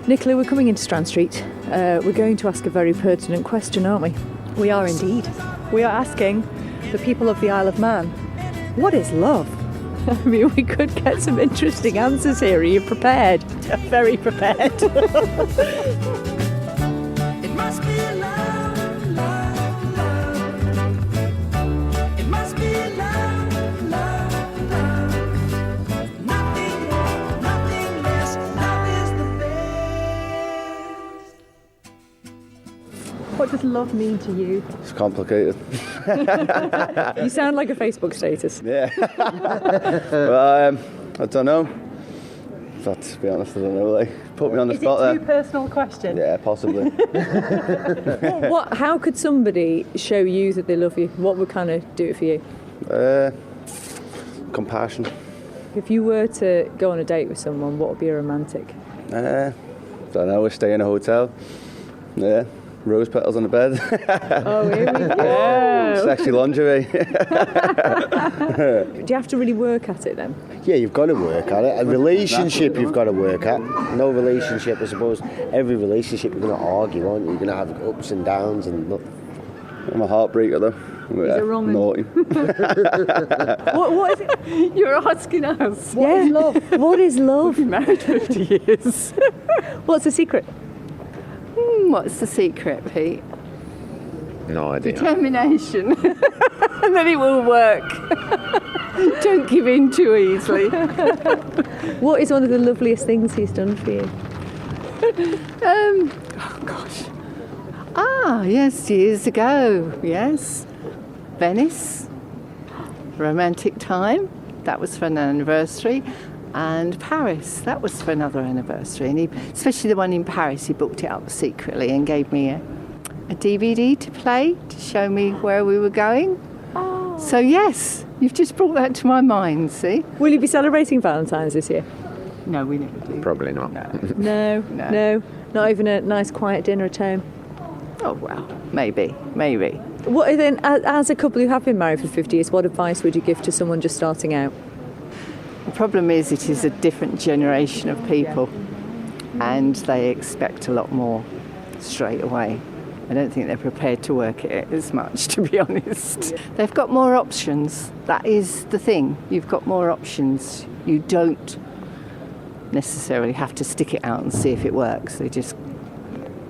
Nicola, we're coming into Strand Street. We're going to ask a very pertinent question, aren't we? We are indeed. We are asking the people of the Isle of Man, what is love? I mean, we could get some interesting answers here. Are you prepared? Very prepared. It must be love, love, love. It must be love, love, love. Nothing more, nothing less. Love is the best. What does love mean to you? It's complicated. You sound like a Facebook status. Yeah. Well, I don't know. But to be honest, I don't know. Like, put me on the spot Is it there. too personal question? Yeah, possibly. How could somebody show you that they love you? What would kind of do it for you? Compassion. If you were to go on a date with someone, what would be a romantic? Don't know. We stay in a hotel. Yeah. Rose petals on the bed. Oh, here we go. Sexy lingerie. Do you have to really work at it then? Yeah, you've got to work at it. A relationship you've got to work at. No relationship, I suppose. Every relationship you're going to argue, aren't you? You're going to have ups and downs and look. I'm a heartbreaker though. Is it wrong? Naughty. What is it? You're asking us. What is love? What is love? We've been married 50 years. What's the secret? What's the secret, Pete? No idea. Determination. And then it will work. Don't give in too easily. What is one of the loveliest things he's done for you? Yes, years ago. Yes. Venice. Romantic time. That was for an anniversary. And Paris, that was for another anniversary. And especially the one in Paris, he booked it up secretly and gave me a DVD to play to show me where we were going. Oh. So yes, you've just brought that to my mind, see? Will you be celebrating Valentine's this year? No, we never do. Probably not. No. No. Not even a nice quiet dinner at home? Oh, well, maybe. What then, as a couple who have been married for 50 years, what advice would you give to someone just starting out? The problem is it is a different generation of people and they expect a lot more straight away. I don't think they're prepared to work at it as much, to be honest. They've got more options. That is the thing. You've got more options. You don't necessarily have to stick it out and see if it works. They just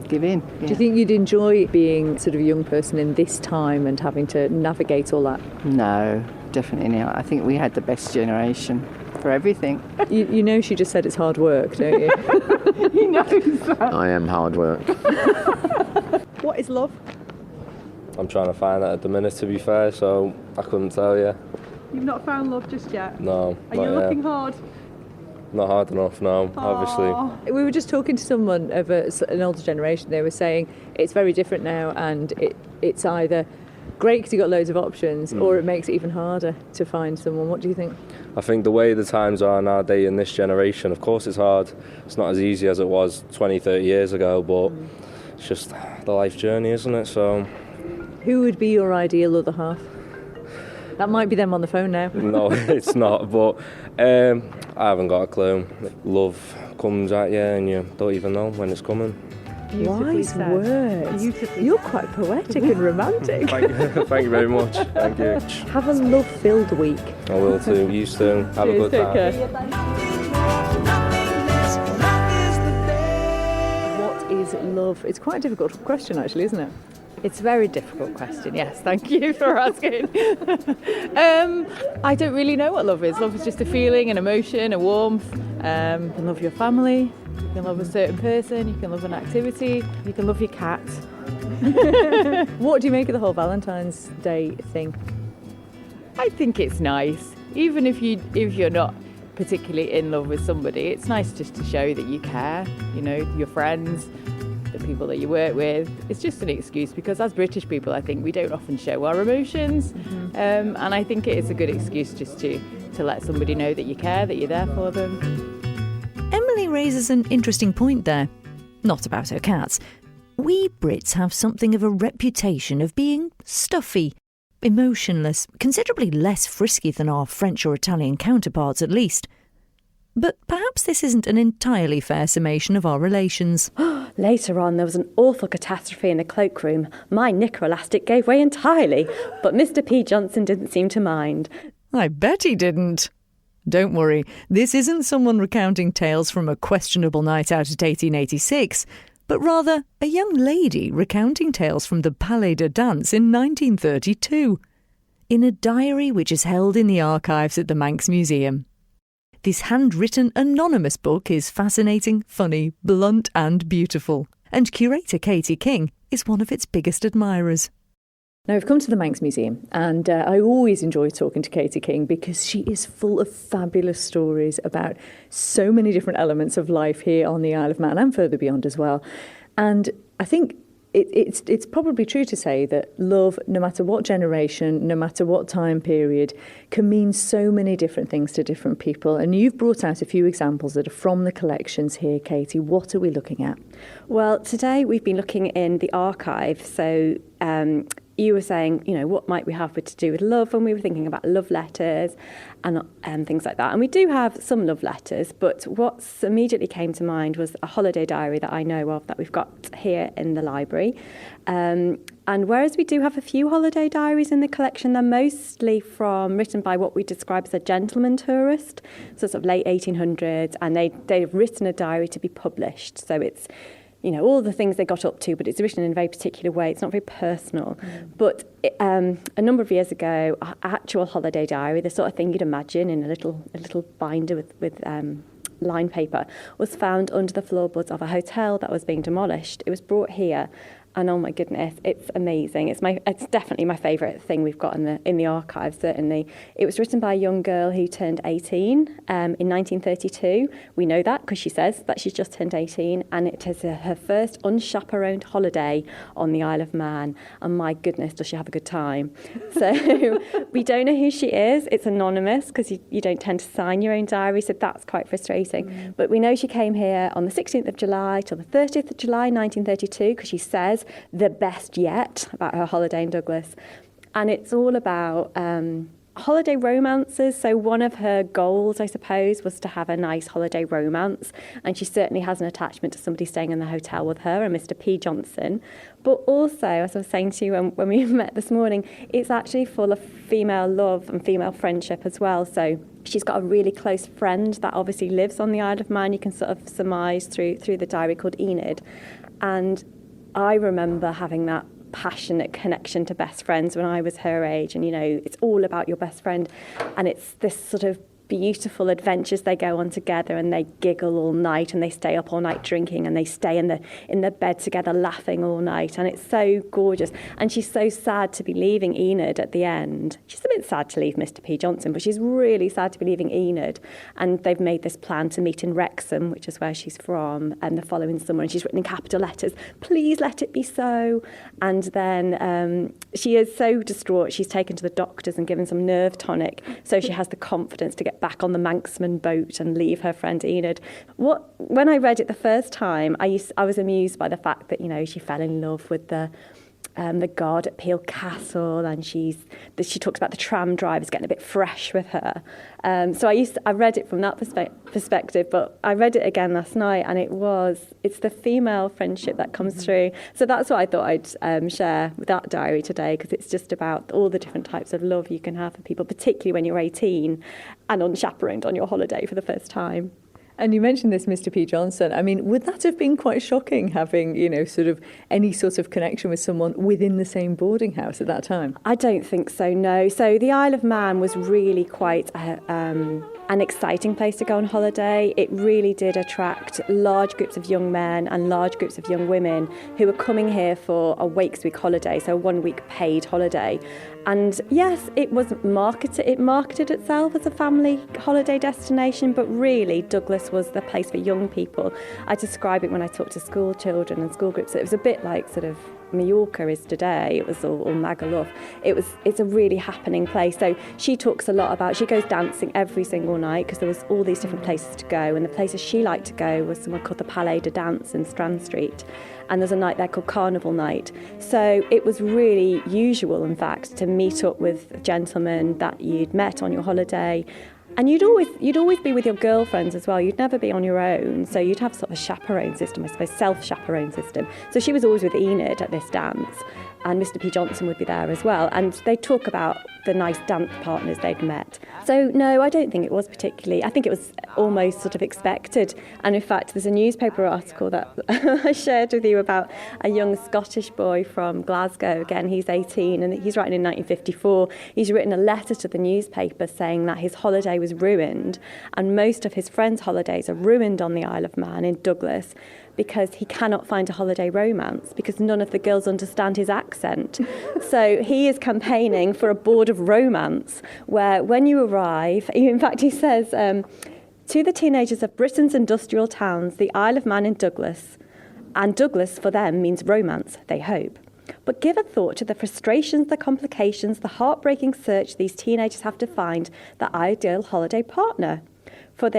give in. Yeah. Do you think you'd enjoy being sort of a young person in this time and having to navigate all that? No, definitely not. I think we had the best generation for everything. You know she just said it's hard work, don't you? He knows that. I am hard work. What is love? I'm trying to find that at the minute, to be fair, so I couldn't tell you. You've not found love just yet? No. Are you looking hard? Not hard enough, no, obviously. We were just talking to someone of an older generation. They were saying it's very different now and it's either great because you've got loads of options or it makes it even harder to find someone. What do you think? I think the way the times are nowadays in this generation, of course it's hard. It's not as easy as it was 20, 30 years ago, but it's just the life journey, isn't it? So, who would be your ideal other half? That might be them on the phone now. No, it's not, but I haven't got a clue. Love comes at you and you don't even know when it's coming. Wise words. You're quite poetic and romantic. Thank you very much. Thank you. Have a love-filled week. I will too. You too. Have a good time. Take care. What is love? It's quite a difficult question, actually, isn't it? It's a very difficult question, yes. Thank you for asking. I don't really know what love is. Love is just a feeling, an emotion, a warmth. You can love your family, you can love a certain person, you can love an activity, you can love your cat. What do you make of the whole Valentine's Day thing? I think it's nice. Even if you're not particularly in love with somebody, it's nice just to show that you care, your friends, the people that you work with. It's just an excuse because as British people, I think we don't often show our emotions. And I think it is a good excuse just to let somebody know that you care, that you're there for them. Emily raises an interesting point there. Not about her cats. We Brits have something of a reputation of being stuffy, emotionless, considerably less frisky than our French or Italian counterparts at least. But perhaps this isn't an entirely fair summation of our relations. Later on, there was an awful catastrophe in the cloakroom. My knicker elastic gave way entirely, but Mr. P. Johnson didn't seem to mind. I bet he didn't. Don't worry, this isn't someone recounting tales from a questionable night out at 1886, but rather a young lady recounting tales from the Palais de Danse in 1932, in a diary which is held in the archives at the Manx Museum. This handwritten anonymous book is fascinating, funny, blunt and beautiful, and curator Katie King is one of its biggest admirers. Now, we've come to the Manx Museum, and I always enjoy talking to Katie King because she is full of fabulous stories about so many different elements of life here on the Isle of Man and further beyond as well. And I think it's probably true to say that love, no matter what generation, no matter what time period, can mean so many different things to different people. And you've brought out a few examples that are from the collections here, Katie. What are we looking at? Well, today we've been looking in the archive. So you were saying, what might we have to do with love? And we were thinking about love letters and things like that. And we do have some love letters, but what's immediately came to mind was a holiday diary that I know of that we've got here in the library. And whereas we do have a few holiday diaries in the collection, they're mostly written by what we describe as a gentleman tourist, so sort of late 1800s, and they've written a diary to be published. So it's all the things they got up to, but it's written in a very particular way. It's not very personal. But a number of years ago, our actual holiday diary, the sort of thing you'd imagine in a little binder with line paper, was found under the floorboards of a hotel that was being demolished. It was brought here. And oh my goodness, it's amazing. It's definitely my favourite thing we've got in the archive, certainly. It was written by a young girl who turned 18 in 1932. We know that because she says that she's just turned 18, and it is her first unchaperoned holiday on the Isle of Man. And my goodness, does she have a good time. So we don't know who she is. It's anonymous because you don't tend to sign your own diary, so that's quite frustrating. But we know she came here on the 16th of July till the 30th of July 1932 because she says the best yet about her holiday in Douglas. And it's all about holiday romances. So one of her goals, I suppose, was to have a nice holiday romance. And she certainly has an attachment to somebody staying in the hotel with her, and Mr. P. Johnson. But also, as I was saying to you when we met this morning, it's actually full of female love and female friendship as well. So she's got a really close friend that obviously lives on the Isle of Man. You can sort of surmise through the diary, called Enid. And I remember having that passionate connection to best friends when I was her age. And, it's all about your best friend. And it's this sort of beautiful adventures they go on together, and they giggle all night, and they stay up all night drinking, and they stay in the bed together laughing all night, and it's so gorgeous. And she's so sad to be leaving Enid at the end. She's a bit sad to leave Mr. P. Johnson, but she's really sad to be leaving Enid. And they've made this plan to meet in Wrexham, which is where she's from, and the following summer, and she's written in capital letters, "Please let it be so." And then she is so distraught, she's taken to the doctors and given some nerve tonic, so she has the confidence to get back on the Manxman boat and leave her friend Enid. When I read it the first time, I was amused by the fact that she fell in love with the guard at Peel Castle, and she talks about the tram drivers getting a bit fresh with her. So I read it from that perspective, but I read it again last night, and it's the female friendship that comes through. So that's what I thought I'd share with that diary today, because it's just about all the different types of love you can have for people, particularly when you're 18 and unchaperoned on your holiday for the first time. And you mentioned this Mr. P. Johnson. I mean, would that have been quite shocking, having, sort of any sort of connection with someone within the same boarding house at that time? I don't think so, no. So the Isle of Man was really quite an exciting place to go on holiday. It really did attract large groups of young men and large groups of young women who were coming here for a Wakes Week holiday, so a 1 week paid holiday. And yes, it marketed itself as a family holiday destination, but really Douglas was the place for young people. I describe it when I talk to school children and school groups. It was a bit like sort of Mallorca is today. It was all Magaluf. It's a really happening place. So she talks a lot about, she goes dancing every single night because there was all these different places to go, and the places she liked to go was somewhere called the Palais de Danse in Strand Street, and there's a night there called Carnival Night. So it was really usual, in fact, to meet up with gentlemen that you'd met on your holiday, And you'd always be with your girlfriends as well. You'd never be on your own. So you'd have sort of a chaperone system, I suppose, self-chaperone system. So she was always with Enid at this dance, and Mr. P. Johnson would be there as well. And they'd talk about the nice dance partners they'd met. So no, I don't think it was particularly. I think it was almost sort of expected. And in fact, there's a newspaper article that I shared with you about a young Scottish boy from Glasgow. Again, he's 18 and he's writing in 1954. He's written a letter to the newspaper saying that his holiday was ruined, and most of his friends' holidays are ruined on the Isle of Man in Douglas, because he cannot find a holiday romance because none of the girls understand his accent. So he is campaigning for a board of romance where when you arrive, in fact he says, to the teenagers of Britain's industrial towns, the Isle of Man in Douglas, and Douglas for them means romance, they hope. But give a thought to the frustrations, the complications, the heartbreaking search these teenagers have to find the ideal holiday partner. For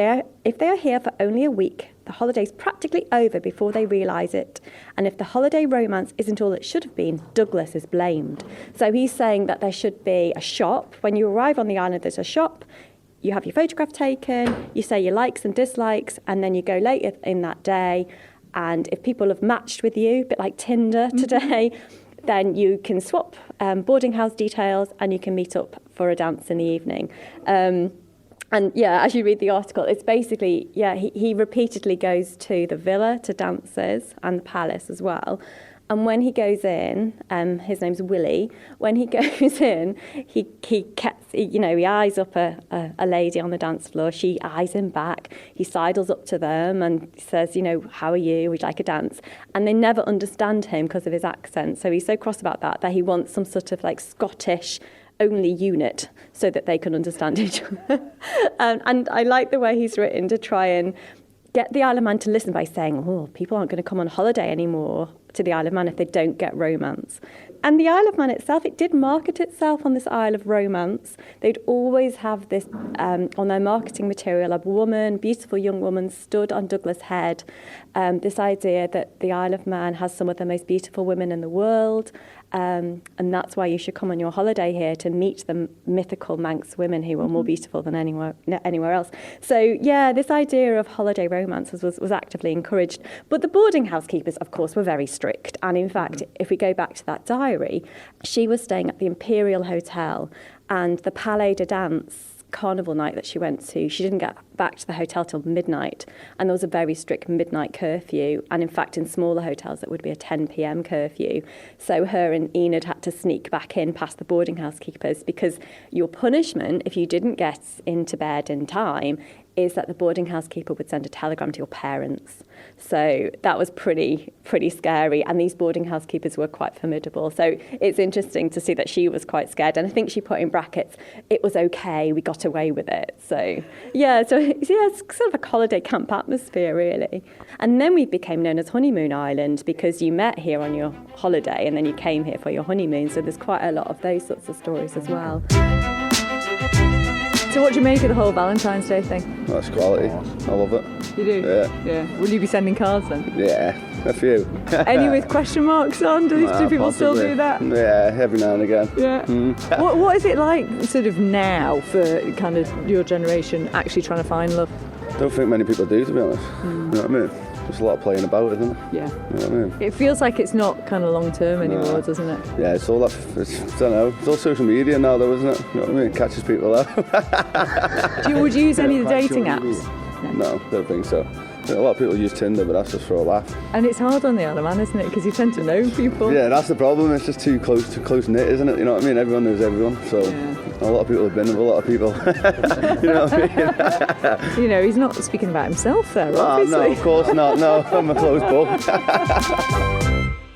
if they are here for only a week, the holiday's practically over before they realise it. And if the holiday romance isn't all it should have been, Douglas is blamed. So he's saying that there should be a shop. When you arrive on the island, there's a shop. You have your photograph taken, you say your likes and dislikes, and then you go later in that day. And if people have matched with you, a bit like Tinder today, then you can swap boarding house details and you can meet up for a dance in the evening. And yeah, as you read the article, it's basically, he repeatedly goes to the villa to dances and the palace as well. And when he goes in, his name's Willie, when he goes in, he eyes up a lady on the dance floor. She eyes him back. He sidles up to them and says, how are you? Would you like a dance? And they never understand him because of his accent. So he's so cross about that he wants some sort of like Scottish only unit so that they can understand each other. And I like the way he's written to try and get the Isle of Man to listen by saying, people aren't going to come on holiday anymore to the Isle of Man if they don't get romance. And the Isle of Man itself, it did market itself on this Isle of Romance. They'd always have this, on their marketing material, a woman, beautiful young woman, stood on Douglas Head. This idea that the Isle of Man has some of the most beautiful women in the world, and that's why you should come on your holiday here to meet the mythical Manx women who are more beautiful than anywhere else. So, this idea of holiday romance was actively encouraged. But the boarding house keepers, of course, were very strict. And in fact, if we go back to that diary, she was staying at the Imperial Hotel, and the Palais de Dance carnival night that she went to, she didn't get back to the hotel till midnight, and there was a very strict midnight curfew, and in fact in smaller hotels it would be a 10 p.m. curfew. So her and Enid had to sneak back in past the boarding house keepers, because your punishment if you didn't get into bed in time is that the boarding house keeper would send a telegram to your parents. So that was pretty scary, and these boarding house keepers were quite formidable. So it's interesting to see that she was quite scared, and I think she put in brackets, it was okay, we got away with it. So it's sort of a holiday camp atmosphere, really. And then we became known as Honeymoon Island because you met here on your holiday and then you came here for your honeymoon. So there's quite a lot of those sorts of stories as well. So what do you make of the whole Valentine's Day thing? That's quality. I love it. You do? Yeah. Will you be sending cards then? Yeah, a few. Any with question marks on? Do people still do that? Yeah, every now and again. Yeah. What is it like sort of now for kind of your generation actually trying to find love? I don't think many people do, to be honest. You know what I mean? There's a lot of playing about, isn't it? Yeah. You know what I mean? It feels like it's not kind of long term anymore, doesn't it? Yeah, it's all that, I don't know, it's all social media now though, isn't it? You know what I mean? It catches people out. Would you use any of the dating apps? No, don't think so. A lot of people use Tinder, but that's just for a laugh. And it's hard on the Isle of Man, isn't it? Because you tend to know people. Yeah, that's the problem. It's just too close knit, isn't it? You know what I mean? Everyone knows everyone. So a lot of people have been with a lot of people. You know what I mean? He's not speaking about himself there, obviously. No, of course not. No, I'm a closed book.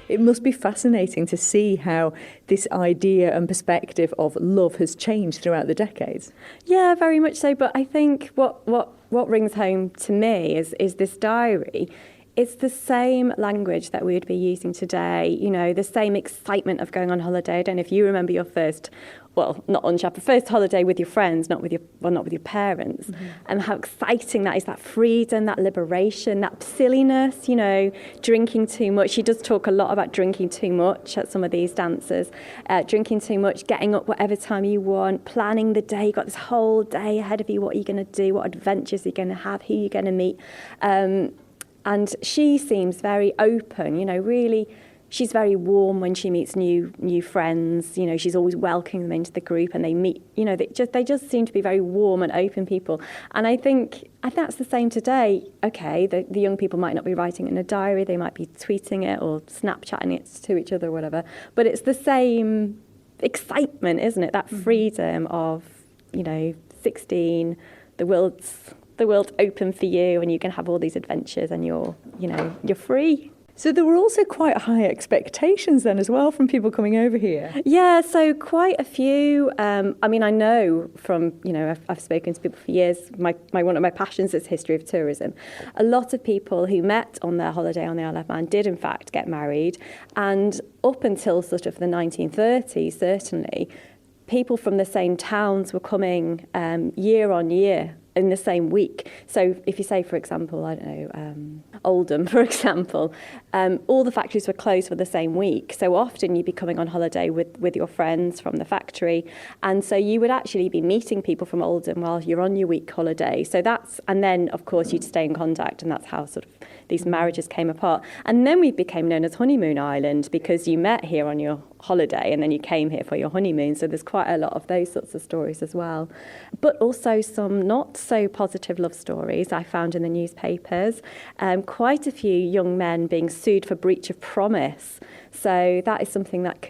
It must be fascinating to see how this idea and perspective of love has changed throughout the decades. Yeah, very much so. But I think what rings home to me is this diary. it's the same language that we would be using today, you know, the same excitement of going on holiday. I don't know if you remember your first, well, not unchaperoned, first holiday with your friends, not with your parents, and how exciting that is, that freedom, that liberation, that silliness, you know, drinking too much. She does talk a lot about drinking too much at some of these dances, drinking too much, getting up whatever time you want, planning the day. You've got this whole day ahead of you. What are you going to do? What adventures are you going to have? Who are you going to meet? And she seems very open, you know, really. She's very warm when she meets new friends. You know, she's always welcoming them into the group, and they meet. You know, they just seem to be very warm and open people. And I think that's the same today. Okay, the young people might not be writing it in a diary; they might be tweeting it or Snapchatting it to each other, or whatever. But it's the same excitement, isn't it? That freedom of, you know, 16, the world's open for you, and you can have all these adventures, and you're free. So there were also quite high expectations then as well from people coming over here. Yeah, so quite a few. I mean, I know from, you know, I've spoken to people for years. One of my passions is history of tourism. A lot of people who met on their holiday on the Isle of Man did in fact get married, and up until sort of the 1930s, certainly, people from the same towns were coming year on year in the same week. So if you say, for example, I don't know, Oldham, for example, all the factories were closed for the same week. So often you'd be coming on holiday with your friends from the factory. And so you would actually be meeting people from Oldham while you're on your week holiday. So and then, of course, you'd stay in contact, and that's how sort of these marriages came apart. And then we became known as Honeymoon Island, because you met here on your holiday and then you came here for your honeymoon. So there's quite a lot of those sorts of stories as well. But also some not so positive love stories I found in the newspapers. Quite a few young men being sued for breach of promise. So that is something that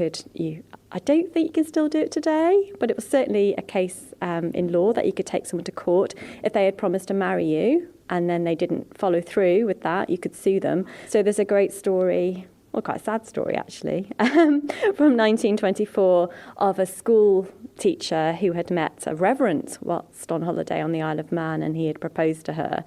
I don't think you can still do it today, but it was certainly a case in law that you could take someone to court if they had promised to marry you and then they didn't follow through with that. You could sue them. So there's a great story, well, quite a sad story actually, from 1924 of a school teacher who had met a reverend whilst on holiday on the Isle of Man, and he had proposed to her.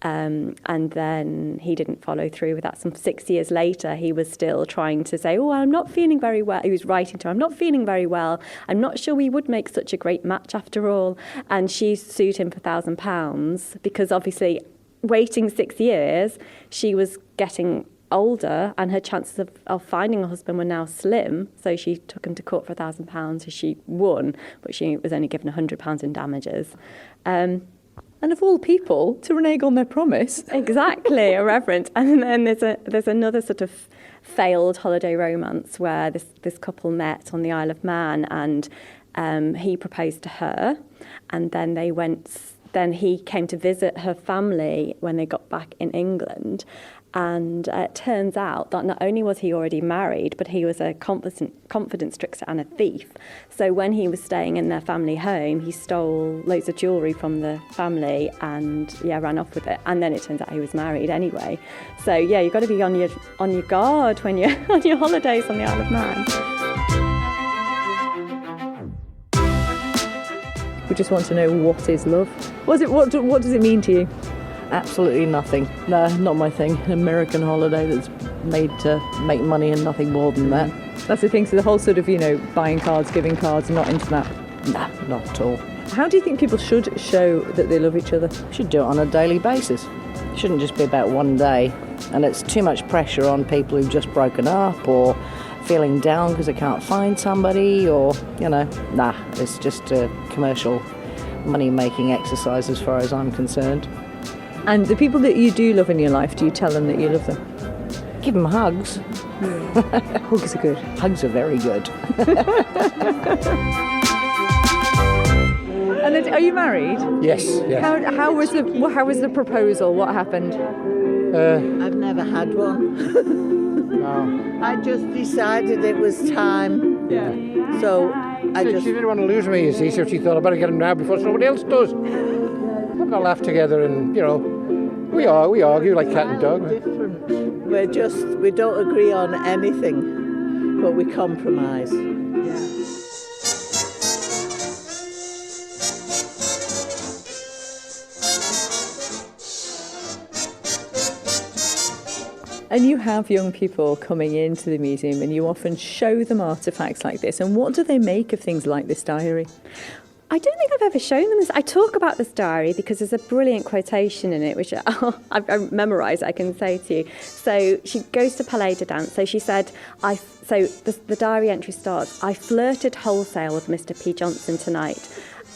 And then he didn't follow through with that. Some 6 years later, he was still trying to say, I'm not feeling very well. He was writing to her, I'm not feeling very well. I'm not sure we would make such a great match after all. And she sued him for £1,000 because obviously waiting 6 years, she was getting older and her chances of finding a husband were now slim. So she took him to court for £1,000 and she won, but she was only given £100 in damages. And of all people, to renege on their promise. Exactly, a reverend. And then there's another sort of failed holiday romance where this couple met on the Isle of Man, and he proposed to her, and then he came to visit her family when they got back in England. And it turns out that not only was he already married, but he was a confidence trickster and a thief. So when he was staying in their family home, he stole loads of jewellery from the family and ran off with it. And then it turns out he was married anyway. So you've got to be on your guard when you're on your holidays on the Isle of Man. We just want to know, what is love? What does it mean to you? Absolutely nothing. No, not my thing. An American holiday that's made to make money and nothing more than that. That's the thing. So the whole sort of, buying cards, giving cards, not into that. Nah, not at all. How do you think people should show that they love each other? Should do it on a daily basis. It shouldn't just be about one day. And it's too much pressure on people who've just broken up or feeling down because they can't find somebody, or, it's just a commercial money-making exercise as far as I'm concerned. And the people that you do love in your life, do you tell them that you love them? Give them hugs. Hugs are good. Hugs are very good. And then, are you married? Yes. How was the proposal? What happened? I've never had one. No. I just decided it was time. Yeah. So She didn't want to lose me, you see, so she thought I better get him now before somebody else does. We're going to laugh together and, we argue like cat and dog. Different. We don't agree on anything, but we compromise. And you have young people coming into the museum and you often show them artefacts like this. And what do they make of things like this diary? I don't think I've ever shown them this. I talk about this diary because there's a brilliant quotation in it, which I memorised, I can say to you. So she goes to Palais de Dance. So she said, the diary entry starts, I flirted wholesale with Mr. P. Johnson tonight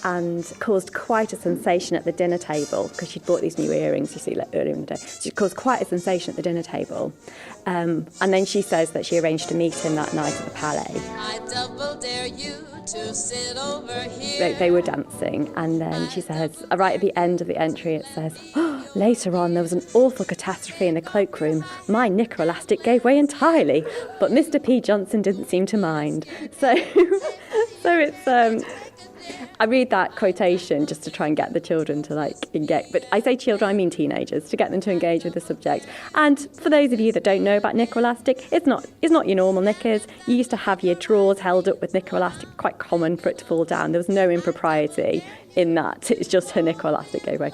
and caused quite a sensation at the dinner table because she'd bought these new earrings, you see, like earlier in the day. She caused quite a sensation at the dinner table. And then she says that she arranged to meet him that night at the Palais. I double dare you to sit over here. They were dancing, and then she says, right at the end of the entry, it says, oh, later on there was an awful catastrophe in the cloakroom. My knicker elastic gave way entirely, but Mr. P. Johnson didn't seem to mind. So it's... I read that quotation just to try and get the children to engage. But I say children, I mean teenagers, to get them to engage with the subject. And for those of you that don't know about knicker elastic, it's not your normal knickers. You used to have your drawers held up with knicker elastic, quite common for it to fall down. There was no impropriety in that. It's just her knicker elastic gave way.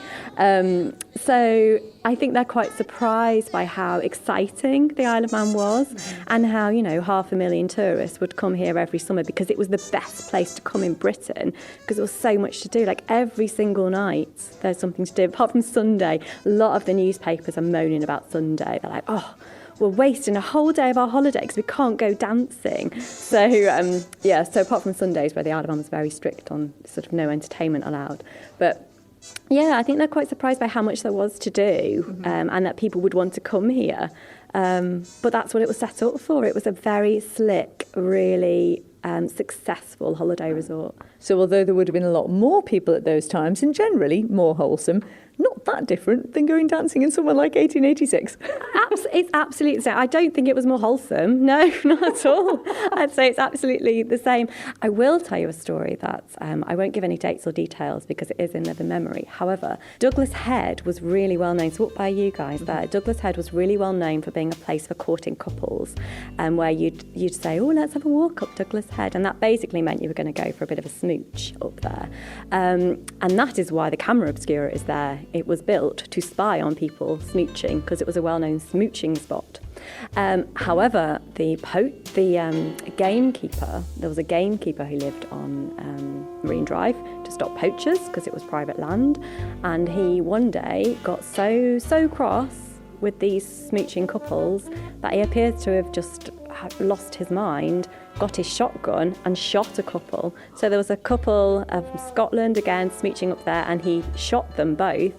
So I think they're quite surprised by how exciting the Isle of Man was and how, 500,000 tourists would come here every summer because it was the best place to come in Britain because there was so much to do. Like every single night there's something to do. Apart from Sunday, a lot of the newspapers are moaning about Sunday. They're like, oh, we're wasting a whole day of our holiday because we can't go dancing. So, so apart from Sundays where the Isle of Man was very strict on sort of no entertainment allowed. But yeah, I think they're quite surprised by how much there was to do and that people would want to come here. But that's what it was set up for. It was a very slick, really successful holiday resort. So although there would have been a lot more people at those times and generally more wholesome, not that different than going dancing in somewhere like 1886. It's absolutely the same. I don't think it was more wholesome. No, not at all. I'd say it's absolutely the same. I will tell you a story that I won't give any dates or details because it is in living memory. However, Douglas Head was really well known. So up by you guys there, Douglas Head was really well known for being a place for courting couples, where you'd say, oh, let's have a walk up Douglas Head, and that basically meant you were going to go for a bit of a smooch up there. And that is why the camera obscura is there. It was built to spy on people smooching because it was a well-known smooching spot. However, the gamekeeper, there was a gamekeeper who lived on Marine Drive to stop poachers because it was private land, and he one day got so cross with these smooching couples that he appears to have just lost his mind, got his shotgun and shot a couple. So there was a couple from Scotland, again, smooching up there, and he shot them both.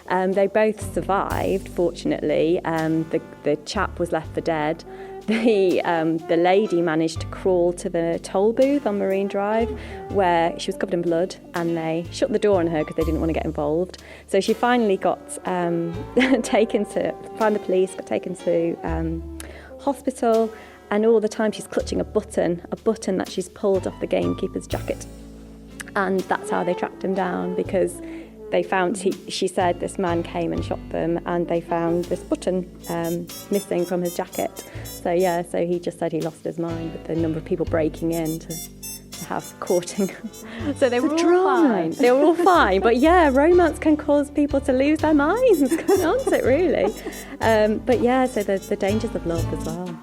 They both survived, fortunately. The chap was left for dead. The lady managed to crawl to the toll booth on Marine Drive where she was covered in blood, and they shut the door on her because they didn't want to get involved. So she finally got found the police, got taken to hospital, and all the time she's clutching a button that she's pulled off the gamekeeper's jacket. And that's how they tracked him down, because they found, she said this man came and shot them, and they found this button missing from his jacket. So he just said he lost his mind with the number of people breaking in to have courting. So they were all fine. They were all fine. But yeah, romance can cause people to lose their minds, can't it, really? But yeah, so there's the dangers of love as well.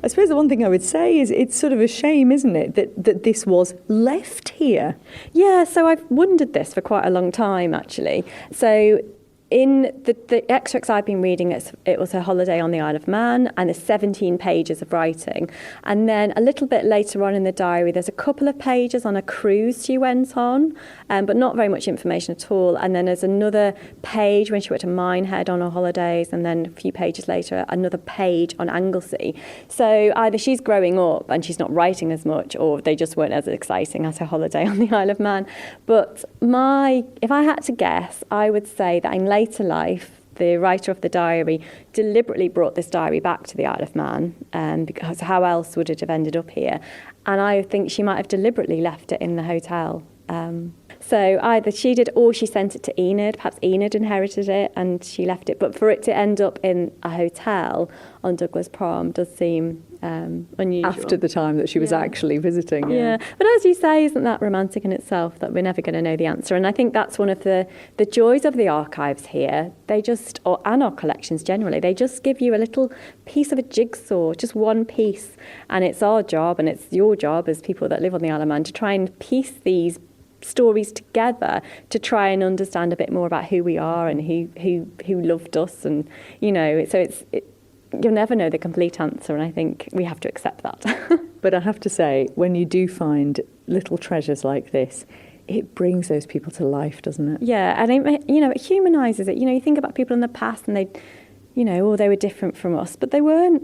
I suppose the one thing I would say is it's sort of a shame, isn't it, that this was left here? Yeah, so I've wondered this for quite a long time, actually. So in the extracts I've been reading, it was her holiday on the Isle of Man, and there's 17 pages of writing. And then a little bit later on in the diary, there's a couple of pages on a cruise she went on, but not very much information at all. And then there's another page when she went to Minehead on her holidays, and then a few pages later, another page on Anglesey. So either she's growing up and she's not writing as much, or they just weren't as exciting as her holiday on the Isle of Man. But if I had to guess, I would say that in later life, the writer of the diary deliberately brought this diary back to the Isle of Man, because how else would it have ended up here? And I think she might have deliberately left it in the hotel. So either she did or she sent it to Enid. Perhaps Enid inherited it and she left it. But for it to end up in a hotel on Douglas Prom does seem unusual. After the time that she was actually visiting. Yeah, but as you say, isn't that romantic in itself, that we're never going to know the answer? And I think that's one of the joys of the archives here. They just, and our collections generally, they just give you a little piece of a jigsaw, just one piece. And it's our job, and it's your job as people that live on the Isle of Man, to try and piece these stories together to try and understand a bit more about who we are and who loved us. And, you know, so you'll never know the complete answer, and I think we have to accept that. But I have to say, when you do find little treasures like this, it brings those people to life, doesn't it? Yeah, and it humanises it. You know, you think about people in the past and they were different from us, but they weren't.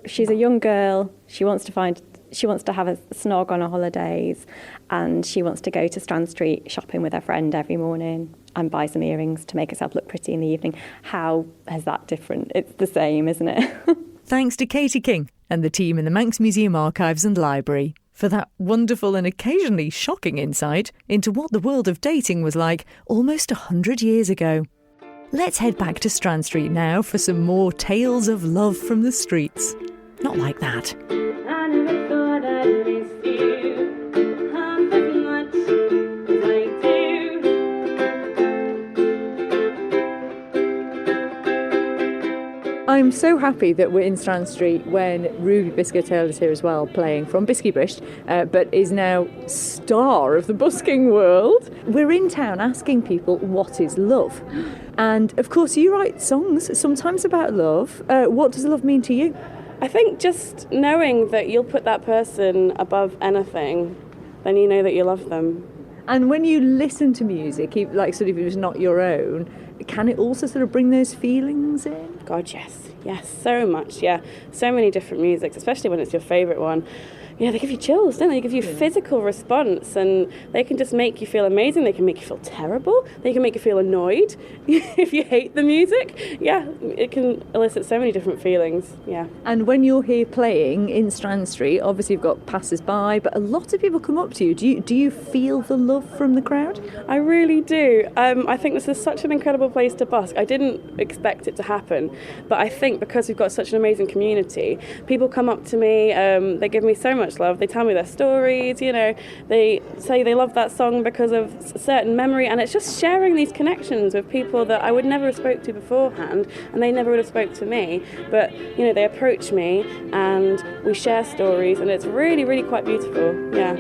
She's a young girl. She wants to have a snog on her holidays, and she wants to go to Strand Street shopping with her friend every morning and buy some earrings to make herself look pretty in the evening. How is that different? It's the same, isn't it? Thanks to Katie King and the team in the Manx Museum Archives and Library for that wonderful and occasionally shocking insight into what the world of dating was like almost 100 years ago. Let's head back to Strand Street now for some more tales of love from the streets. Not like that. I never thought I'd miss you half as much as I do. I'm so happy that we're in Strand Street when Ruby Biscoe-Taylor is here as well, playing from Biscuit, but is now star of the busking world. We're in town asking people what is love. And of course you write songs sometimes about love. What does love mean to you? I think just knowing that you'll put that person above anything, then you know that you love them. And when you listen to music, like sort of if it's not your own, can it also sort of bring those feelings in? God, yes. Yes, so much, yeah. So many different musics, especially when it's your favourite one. Yeah, they give you chills, don't they? They give you physical response, and they can just make you feel amazing. They can make you feel terrible. They can make you feel annoyed if you hate the music. Yeah, it can elicit so many different feelings, yeah. And when you're here playing in Strand Street, obviously you've got passers-by, but a lot of people come up to you. Do you feel the love from the crowd? I really do. I think this is such an incredible place to busk. I didn't expect it to happen, but I think because we've got such an amazing community, people come up to me, they give me so much love. They tell me their stories, you know, they say they love that song because of a certain memory, and it's just sharing these connections with people that I would never have spoke to beforehand, and they never would have spoke to me, but you know, they approach me and we share stories, and it's really, really quite beautiful. Yeah.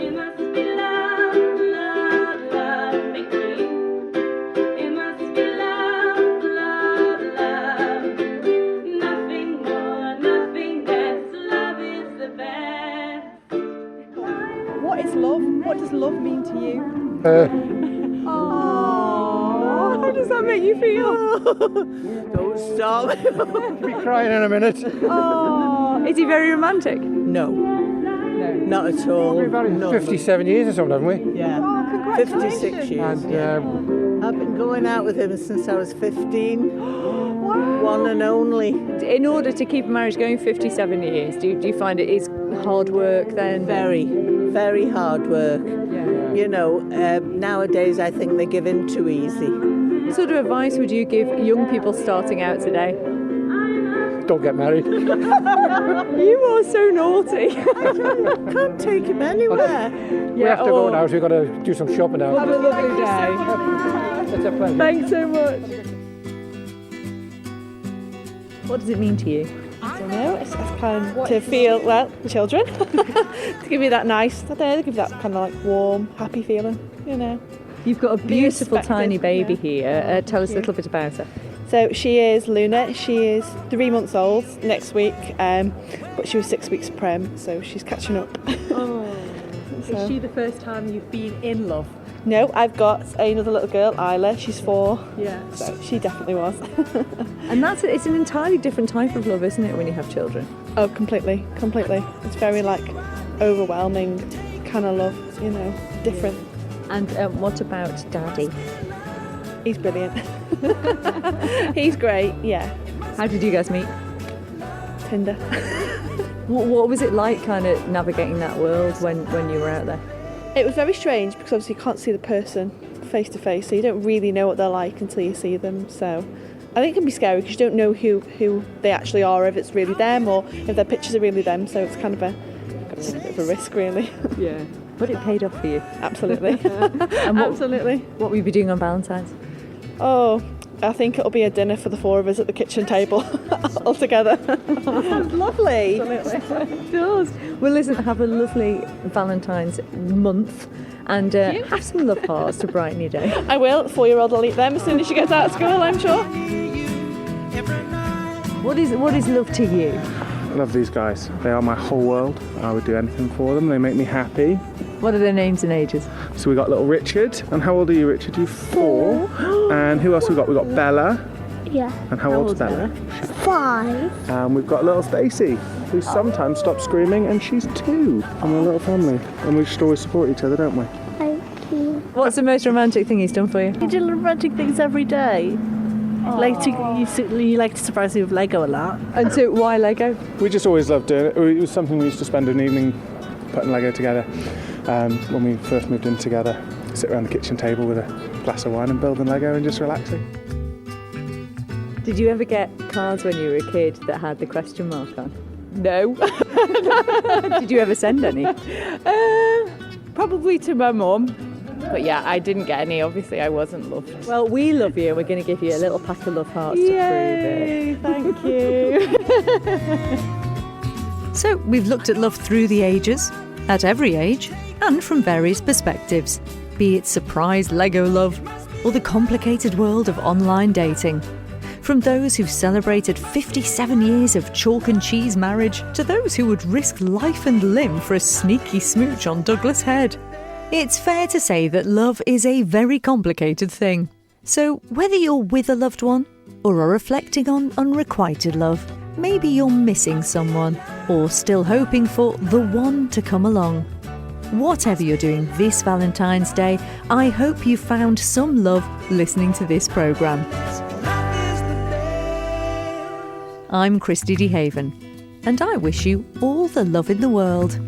What does love mean to you? How does that make you feel? Don't stop. You'll be crying in a minute. Is he very romantic? No, not at all. We've had it 57 years or something, haven't we? Yeah, 56 years. And I've been going out with him since I was 15. One and only. In order to keep a marriage going 57 years, do you find it is hard work then? Very, very hard work. Yeah. You know, nowadays I think they give in too easy. What sort of advice would you give young people starting out today? don't get married. You are so naughty. Can't take him anywhere. We have to go now, so we've got to do some shopping now. Have a lovely day. It's a pleasure. Thanks so much. What does it mean to you? I don't know, it's kind of to feel, well, children, to give you that nice, I don't know, to give you that kind of like warm, happy feeling, you know. You've got a beautiful tiny baby here. Tell us a little bit about her. So she is Luna, she is 3 months old next week, but she was 6 weeks prem, so she's catching up. Oh. Is she the first time you've been in love? No, I've got another little girl, Isla, she's 4. Yeah. So she definitely was. And it's an entirely different type of love, isn't it, when you have children? Oh, completely. It's very like overwhelming kind of love, you know, different. And what about Daddy? He's brilliant. He's great, yeah. How did you guys meet? Tinder. What was it like kind of navigating that world when you were out there? It was very strange because obviously you can't see the person face to face, so you don't really know what they're like until you see them. So I think it can be scary because you don't know who they actually are, if it's really them or if their pictures are really them. So it's kind of a bit of a risk, really. Yeah. But it paid off for you. Absolutely. And Absolutely. What will you be doing on Valentine's? Oh, I think it'll be a dinner for the four of us at the kitchen table all together. Sounds lovely. Absolutely. It does. Well, listen, have a lovely Valentine's month and have some love hearts to brighten your day. I will. The 4-year-old will eat them as soon as she gets out of school, I'm sure. What is love to you? I love these guys. They are my whole world. I would do anything for them. They make me happy. What are their names and ages? So we got little Richard. And how old are you, Richard? You 4. And who else we got? We got Bella. Yeah. And how old's Bella? 5. And we've got little Stacey, who sometimes stops screaming, and she's 2. And we're a little family. And we should always support each other, don't we? Thank you. What's the most romantic thing he's done for you? You do romantic things every day. You like to surprise me with Lego a lot. And so why Lego? We just always loved doing it. It was something we used to spend an evening putting Lego together. When we first moved in together, sit around the kitchen table with a glass of wine and building Lego and just relaxing. Did you ever get cards when you were a kid that had the question mark on? No. Did you ever send any? Probably to my mum. But yeah, I didn't get any. Obviously, I wasn't loved. Well, we love you. We're going to give you a little pack of love hearts Yay, to prove it. Thank you. So we've looked at love through the ages, at every age, and from various perspectives, be it surprise Lego love or the complicated world of online dating. From those who've celebrated 57 years of chalk and cheese marriage to those who would risk life and limb for a sneaky smooch on Douglas Head. It's fair to say that love is a very complicated thing. So whether you're with a loved one or are reflecting on unrequited love, maybe you're missing someone or still hoping for the one to come along. Whatever you're doing this Valentine's Day, I hope you found some love listening to this programme. I'm Christy DeHaven, and I wish you all the love in the world.